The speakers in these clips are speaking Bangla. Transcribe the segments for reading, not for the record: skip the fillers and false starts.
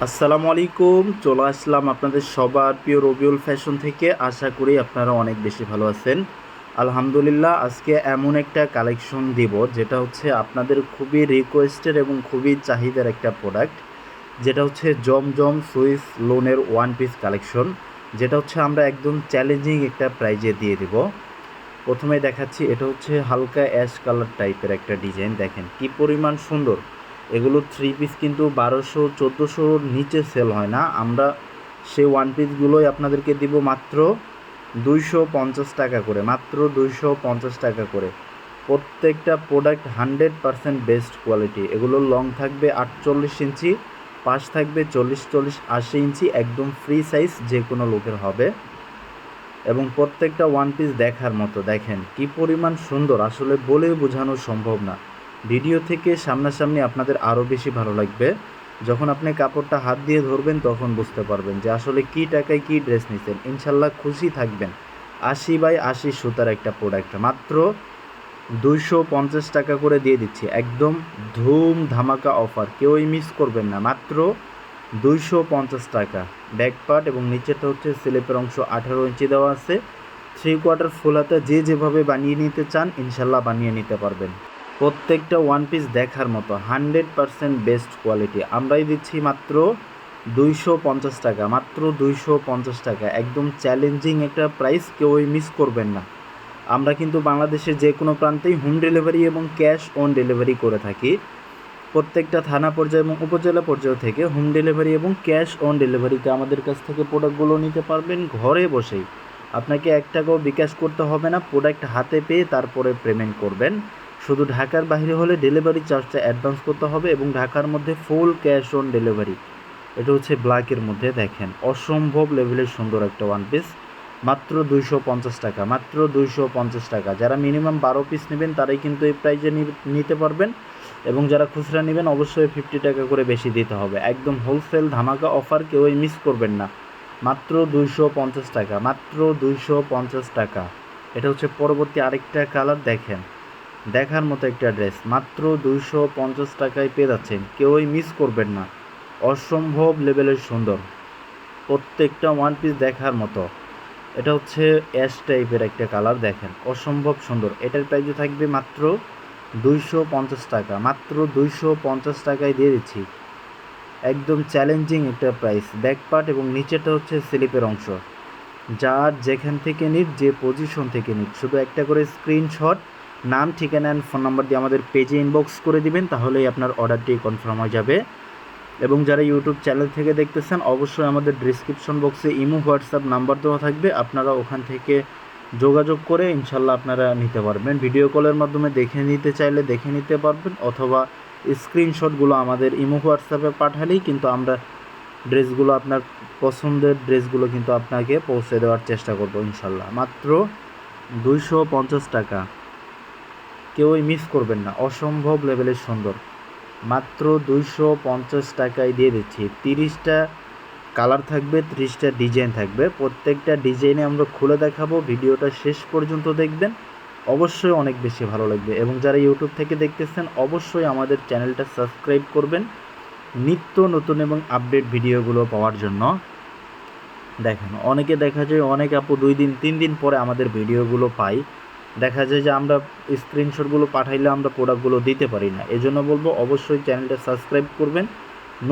আসসালামু আলাইকুম। চলে আসলাম আপনাদের সবার প্রিয় রবিউল ফ্যাশন থেকে। আশা করি আপনারা অনেক বেশি ভালো আছেন। আলহামদুলিল্লাহ, আজকে এমন একটা কালেকশন দিব যেটা হচ্ছে আপনাদের খুবই রিকোয়েস্টের এবং খুবই চাহিদার একটা প্রোডাক্ট, যেটা হচ্ছে জমজম সুইস লোনের ওয়ান পিস কালেকশন, যেটা হচ্ছে আমরা একদম চ্যালেঞ্জিং একটা প্রাইজে দিয়ে দিব। প্রথমে দেখাচ্ছি, এটা হচ্ছে হালকা অ্যাশ কালার টাইপের একটা ডিজাইন। দেখেন কি পরিমাণ সুন্দর। এগুলো থ্রি পিস কিন্তু 1200-1400 নিচে সেল হয় না। আমরা সেই ওয়ান পিসগুলোই আপনাদেরকে দিব মাত্র 250 টাকা করে, মাত্র 250 টাকা করে। প্রত্যেকটা প্রোডাক্ট 100% বেস্ট কোয়ালিটি। এগুলো লং থাকবে 48 ইঞ্চি, পাশ থাকবে 40-80 ইঞ্চি, একদম ফ্রি সাইজ, যে কোনো লোকের হবে। এবং প্রত্যেকটা ওয়ান পিস দেখার মতো। দেখেন কি পরিমাণ সুন্দর, আসলে বলে বোঝানো সম্ভব না। ভিডিও থেকে সামনাসামনি আপনাদের আরও বেশি ভালো লাগবে। যখন আপনি কাপড়টা হাত দিয়ে ধরবেন তখন বুঝতে পারবেন যে আসলে কি টাকায় কি ড্রেস নিচ্ছেন। ইনশাল্লাহ খুশি থাকবেন। 80/80 সুতার একটা প্রোডাক্ট মাত্র 250 টাকা করে দিয়ে দিচ্ছি। একদম ধুম ধামাকা অফার, কেউই মিস করবেন না। মাত্র 250 টাকা। ব্যাক পার্ট এবং নিচেরটা হচ্ছে স্লিপের অংশ 18 ইঞ্চি দেওয়া আছে। 3/4 ফুল হাতা যে যেভাবে বানিয়ে নিতে চান ইনশাল্লাহ বানিয়ে নিতে পারবেন। প্রত্যেকটা ওয়ান পিস দেখার মতো 100% বেস্ট কোয়ালিটি। আমরাই দিচ্ছি মাত্র 250 টাকা, মাত্র 250 টাকা। একদম চ্যালেঞ্জিং একটা প্রাইস, কেউই মিস করবেন না। আমরা কিন্তু বাংলাদেশের যে কোনো প্রান্তেই হোম ডেলিভারি এবং ক্যাশ অন ডেলিভারি করে থাকি। প্রত্যেকটা থানা পর্যায়ে এবং উপজেলা পর্যায় থেকে হোম ডেলিভারি এবং ক্যাশ অন ডেলিভারিতে আমাদের কাছ থেকে প্রোডাক্টগুলো নিতে পারবেন ঘরে বসেই। আপনাকে 1 টাকাও বিকাশ করতে হবে না, প্রোডাক্ট হাতে পেয়ে তারপরে পেমেন্ট করবেন। শুধু ঢাকার বাইরে হলে ডেলিভারি চার্জটা অ্যাডভান্স করতে হবে এবং ঢাকার মধ্যে ফুল ক্যাশ অন ডেলিভারি। এটা হচ্ছে ব্ল্যাকের মধ্যে। দেখেন অসম্ভব লেভেলের সুন্দর একটা ওয়ান পিস, মাত্র 250 টাকা, মাত্র 250 টাকা। যারা মিনিমাম 12 পিস নেবেন তারাই কিন্তু এই প্রাইজে নিতে পারবেন, এবং যারা খুচরা নেবেন অবশ্যই 50 টাকা করে বেশি দিতে হবে। একদম হোলসেল ধামাকা অফার, কেউই মিস করবেন না। মাত্র 250 টাকা, মাত্র 250 টাকা। এটা হচ্ছে পরবর্তী আরেকটা কালার। দেখেন দেখার মতো একটা ড্রেস, মাত্র 250 টাকায় পেয়ে যাচ্ছেন, কেউই মিস করবেন না। অসম্ভব লেভেলের সুন্দর, প্রত্যেকটা ওয়ান পিস দেখার মতো। এটা হচ্ছে অ্যাশ টাইপের একটা কালার। দেখেন অসম্ভব সুন্দর। এটার প্রাইসও থাকবে মাত্র 250 টাকা, মাত্র 250 টাকায় দিয়ে দিচ্ছি। একদম চ্যালেঞ্জিং একটা প্রাইস। ব্যাক পার্ট এবং নিচেটা হচ্ছে স্লিপের অংশ। যার যেখান থেকে নিট, যে পজিশন থেকে নিট, শুধু একটা করে স্ক্রিনশট, নাম, ঠিকানা অ্যান্ড ফোন নাম্বার দিয়ে আমাদের পেজে ইনবক্স করে দিবেন, তাহলেই আপনার অর্ডারটি কনফার্ম হয়ে যাবে। এবং যারা ইউটিউব চ্যানেল থেকে দেখতেছেন অবশ্যই আমাদের ডিসক্রিপশন বক্সে ইমো, হোয়াটসঅ্যাপ নাম্বার দেওয়া থাকবে। আপনারা ওখান থেকে যোগাযোগ করে ইনশাল্লাহ আপনারা নিতে পারবেন। ভিডিও কলের মাধ্যমে দেখে নিতে চাইলে দেখে নিতে পারবেন, অথবা স্ক্রিনশটগুলো আমাদের ইমো, হোয়াটসঅ্যাপে পাঠালেই কিন্তু আমরা ড্রেসগুলো, আপনার পছন্দের ড্রেসগুলো কিন্তু আপনাকে পৌঁছে দেওয়ার চেষ্টা করব ইনশাল্লাহ। মাত্র 250 টাকা, কেউই মিস করবেন না। অসম্ভব লেভেলের সুন্দর, মাত্র 250 টাকায় দিয়ে দিচ্ছি। 30টা কালার থাকবে, 30টা ডিজাইন থাকবে। প্রত্যেকটা ডিজাইনে আমরা খুলে দেখাবো, ভিডিওটা শেষ পর্যন্ত দেখবেন, অবশ্যই অনেক বেশি ভালো লাগবে। এবং যারা ইউটিউব থেকে দেখতেছেন অবশ্যই আমাদের চ্যানেলটা সাবস্ক্রাইব করবেন নিত্য নতুন এবং আপডেট ভিডিওগুলো পাওয়ার জন্য। দেখেন অনেকে দেখা যায়, অনেক আপু 2 দিন 3 দিন পরে আমাদের ভিডিওগুলো পাই। দেখা যায় যে আমরা স্ক্রিনশটগুলো পাঠাইলে আমরা প্রোডাক্টগুলো দিতে পারি না। এজন্য বলবো অবশ্যই চ্যানেলটা সাবস্ক্রাইব করবেন।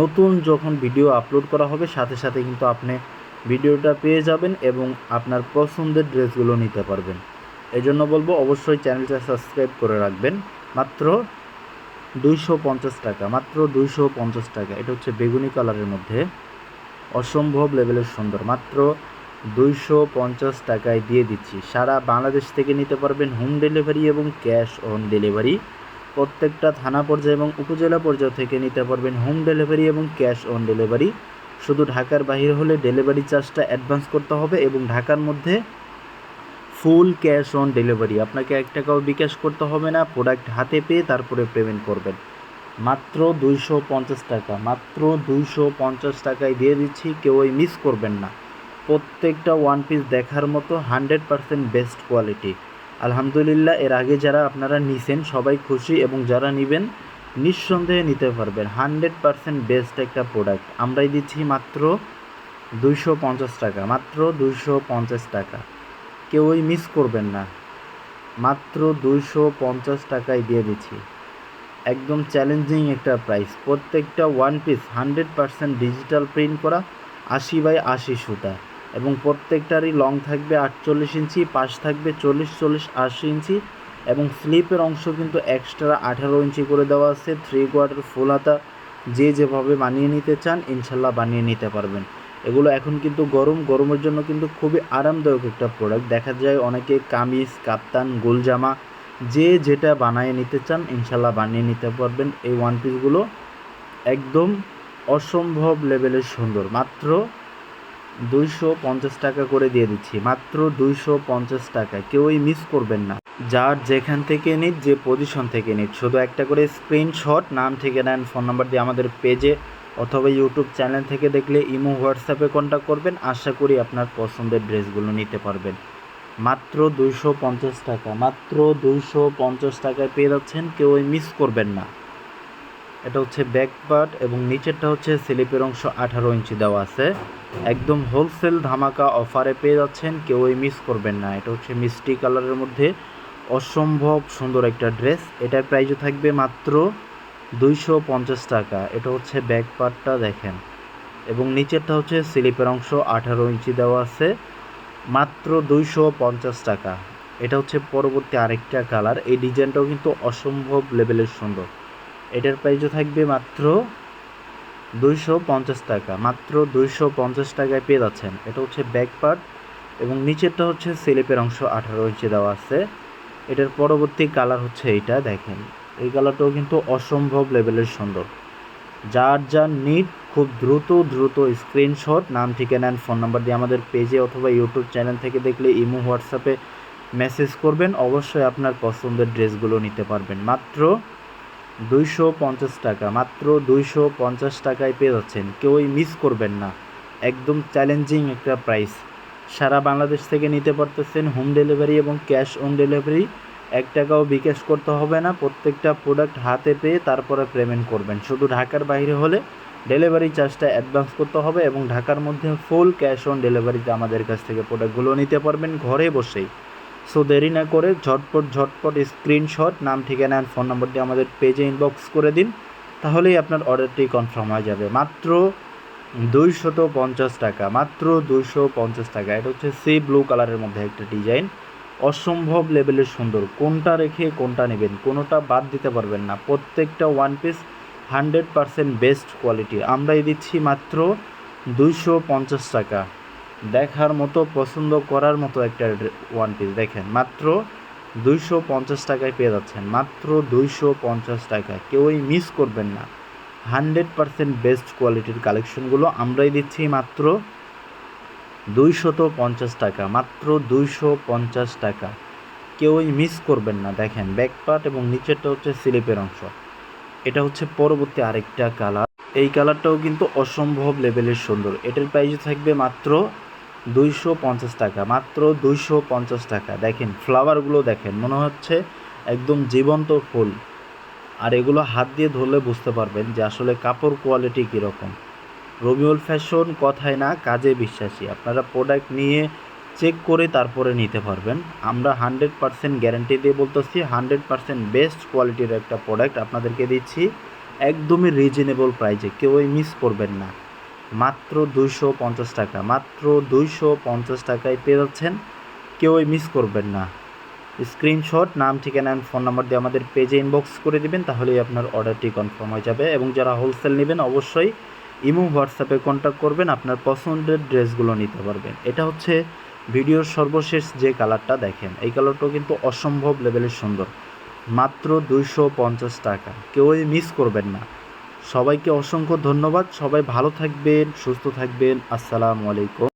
নতুন যখন ভিডিও আপলোড করা হবে সাথে সাথে কিন্তু আপনি ভিডিওটা পেয়ে যাবেন এবং আপনার পছন্দের ড্রেসগুলো নিতে পারবেন। এজন্য বলবো অবশ্যই চ্যানেলটা সাবস্ক্রাইব করে রাখবেন। মাত্র 250 টাকা, মাত্র 250 টাকা। এটা হচ্ছে বেগুনি কালারের মধ্যে, অসম্ভব লেভেলের সুন্দর। মাত্র 250 টাকায় দিয়ে দিচ্ছি। সারা বাংলাদেশ থেকে নিতে পারবেন হোম ডেলিভারি এবং ক্যাশ অন ডেলিভারি। প্রত্যেকটা থানা পর্যায়ে এবং উপজেলা পর্যায় থেকে নিতে পারবেন হোম ডেলিভারি এবং ক্যাশ অন ডেলিভারি। শুধু ঢাকার বাইরে হলে ডেলিভারি চার্জটা অ্যাডভান্স করতে হবে, এবং ঢাকার মধ্যে ফুল ক্যাশ অন ডেলিভারি। আপনাকে 1 টাকাও বিকাশ করতে হবে না, প্রোডাক্ট হাতে পেয়ে তারপরে পেমেন্ট করবেন। মাত্র 250 টাকা, মাত্র 250 টাকায় দিয়ে দিচ্ছি, কেউই মিস করবেন না। প্রত্যেকটা ওয়ান পিস দেখার মতো 100% বেস্ট কোয়ালিটি। আলহামদুলিল্লাহ, এর আগে যারা আপনারা নিছেন সবাই খুশি, এবং যারা নেবেন নিঃসন্দেহে নিতে পারবেন। 100% বেস্ট একটা প্রোডাক্ট আমরাই দিচ্ছি মাত্র 250 টাকা, মাত্র 250 টাকা। কেউই মিস করবেন না, মাত্র 250 টাকায় দিয়ে দিচ্ছি। একদম চ্যালেঞ্জিং একটা প্রাইস। প্রত্যেকটা ওয়ান পিস 100% ডিজিটাল প্রিন্ট করা, 80x80 সুতা, এবং প্রত্যেকটারই লং থাকবে 48 ইঞ্চি, পাশ থাকবে 40-40-80 ইঞ্চি, এবং স্লিপের অংশ কিন্তু এক্সট্রা 18 ইঞ্চি করে দেওয়া আছে। 3/4 ফুল হাতা যে যেভাবে বানিয়ে নিতে চান ইনশাল্লাহ বানিয়ে নিতে পারবেন। এগুলো এখন কিন্তু গরমের জন্য কিন্তু খুবই আরামদায়ক একটা প্রোডাক্ট। দেখা যায় অনেকে কামিজ, কাপ্তান, গোলজামা যে যেটা বানিয়ে নিতে চান ইনশাল্লাহ বানিয়ে নিতে পারবেন। এই ওয়ান পিসগুলো একদম অসম্ভব লেভেলের সুন্দর। মাত্র 250 টাকা করে দিয়ে দিচ্ছি, মাত্র 250 টাকা। কেউই মিস করবেন না। যার যেখান থেকে নিট, যে পজিশন থেকে নিট, শুধু একটা করে স্ক্রিনশট, নাম, ঠিকানা, ফোন নাম্বার দিয়ে আমাদের পেজে অথবা ইউটিউব চ্যানেল থেকে দেখলে ইমো, হোয়াটসঅ্যাপে কন্ট্যাক্ট করবেন। আশা করি আপনার পছন্দের ড্রেসগুলো নিতে পারবেন। মাত্র 250 টাকা, মাত্র 250 টাকায় পেয়ে যাচ্ছেন, কেউই মিস করবেন না। এটা হচ্ছে ব্যাক পার্ট এবং নিচেরটা হচ্ছে স্লিপের অংশ 18 ইঞ্চি দেওয়া আছে। একদম হোলসেল ধামাকা অফারে পেয়ে যাচ্ছেন, কেউই মিস করবেন না। এটা হচ্ছে মিষ্টি কালারের মধ্যে অসম্ভব সুন্দর একটা ড্রেস। এটার প্রাইসও থাকবে মাত্র 250 টাকা। এটা হচ্ছে ব্যাক পার্টটা দেখেন, এবং নিচেরটা হচ্ছে স্লিপের অংশ 18 ইঞ্চি দেওয়া আছে, মাত্র 250 টাকা। এটা হচ্ছে পরবর্তী আরেকটা কালার। এই ডিজাইনটাও কিন্তু অসম্ভব লেভেলের সুন্দর। এটার প্রাইসও থাকবে মাত্র 250 টাকা, মাত্র 250 টাকায় পেয়ে যাচ্ছেন। এটা হচ্ছে ব্যাক পার্ট এবং নিচেরটা হচ্ছে স্লিপের অংশ 18 ইঞ্চি দেওয়া আছে। এটার পরবর্তী কালার হচ্ছে এইটা দেখেন। এই কালারটাও কিন্তু অসম্ভব লেভেলের সুন্দর। যার যার নিড খুব দ্রুত স্ক্রিনশট, নাম, ঠিকানা, ফোন নাম্বার দিয়ে আমাদের পেজে অথবা ইউটিউব চ্যানেল থেকে দেখলে ইমো, হোয়াটসঅ্যাপে মেসেজ করবেন। অবশ্যই আপনার পছন্দের ড্রেসগুলো নিতে পারবেন। মাত্র 250 টাকা, মাত্র 250 টাকায় পেয়ে যাচ্ছেন, কেউই মিস করবেন না। একদম চ্যালেঞ্জিং একটা প্রাইস। সারা বাংলাদেশ থেকে নিতে পারতেছেন, হোম ডেলিভারি এবং ক্যাশ অন ডেলিভারি। 1 টাকাও বিকাশ করতে হবে না। প্রত্যেকটা প্রোডাক্ট হাতে পেয়ে তারপরে পেমেন্ট করবেন। শুধু ঢাকার বাইরে হলে ডেলিভারি চার্জটা অ্যাডভান্স করতে হবে, এবং ঢাকার মধ্যে ফুল ক্যাশ অন ডেলিভারিতে আমাদের কাছ থেকে প্রোডাক্টগুলো নিতে পারবেন ঘরে বসেই। সো দেরি না করে ঝটপট স্ক্রিনশট, নাম, ঠিকানা, ফোন নম্বর দিয়ে আমাদের পেজে ইনবক্স করে দিন, তাহলেই আপনার অর্ডারটি কনফার্ম হয়ে যাবে। মাত্র 250 টাকা, মাত্র 250 টাকা। এটা হচ্ছে সি ব্লু কালারের মধ্যে একটা ডিজাইন, অসম্ভব লেভেলের সুন্দর। কোনটা রেখে কোনটা নেবেন, কোনোটা বাদ দিতে পারবেন না। প্রত্যেকটা ওয়ান পিস 100% বেস্ট কোয়ালিটি আমরাই দিচ্ছি মাত্র 250 টাকা। দেখার মতো, পছন্দ করার মতো একটা ওয়ান পিস দেখেন, মাত্র 250 টাকায় পেয়ে যাচ্ছেন, মাত্র 250 টাকা। কেউই মিস করবেন না। 100% বেস্ট কোয়ালিটির কালেকশনগুলো আমরাই দিচ্ছি মাত্র 250 টাকা, মাত্র 250 টাকা। কেউই মিস করবেন না। দেখেন ব্যাক পার্ট এবং নিচেরটা হচ্ছে স্লিপের অংশ। এটা হচ্ছে পরবর্তী আরেকটা কালার। এই কালারটাও কিন্তু অসম্ভব লেভেলের সুন্দর। এটার প্রাইস থাকবে মাত্র 250 টাকা, মাত্র 250 টাকা। দেখেন ফ্লাওয়ারগুলো দেখেন, মনে হচ্ছে একদম জীবন্ত ফুল। আর এগুলো হাত দিয়ে ধরলে বুঝতে পারবেন যে আসলে কাপড় কোয়ালিটি কীরকম। রবিউল ফ্যাশন কথায় না, কাজে বিশ্বাসী। আপনারা প্রোডাক্ট নিয়ে চেক করে তারপরে নিতে পারবেন। আমরা 100% গ্যারান্টি দিয়ে বলতেছি, 100% বেস্ট কোয়ালিটির একটা প্রোডাক্ট আপনাদেরকে দিচ্ছি একদমই রিজনেবল প্রাইসে। কেউই মিস করবেন না। মাত্র 250 টাকা, মাত্র 250 টাকায় পেয়ে যাচ্ছেন, কেউই মিস করবেন না। স্ক্রিনশট, নাম, ঠিকানা, ফোন নাম্বার দিয়ে আমাদের পেজে ইনবক্স করে দিবেন, তাহলেই আপনার অর্ডারটি কনফার্ম হয়ে যাবে। এবং যারা হোলসেল নেবেন অবশ্যই ইমো, হোয়াটসঅ্যাপে কন্ট্যাক্ট করবেন, আপনার পছন্দের ড্রেসগুলো নিতে পারবেন। এটা হচ্ছে ভিডিওর সর্বশেষ যে কালারটা দেখেন, এই কালারটাও কিন্তু অসম্ভব লেভেলের সুন্দর। মাত্র 250 টাকা, কেউই মিস করবেন না। সবাইকে অসংখ্য ধন্যবাদ। সবাই ভালো থাকবেন, সুস্থ থাকবেন। আসসালামু আলাইকুম।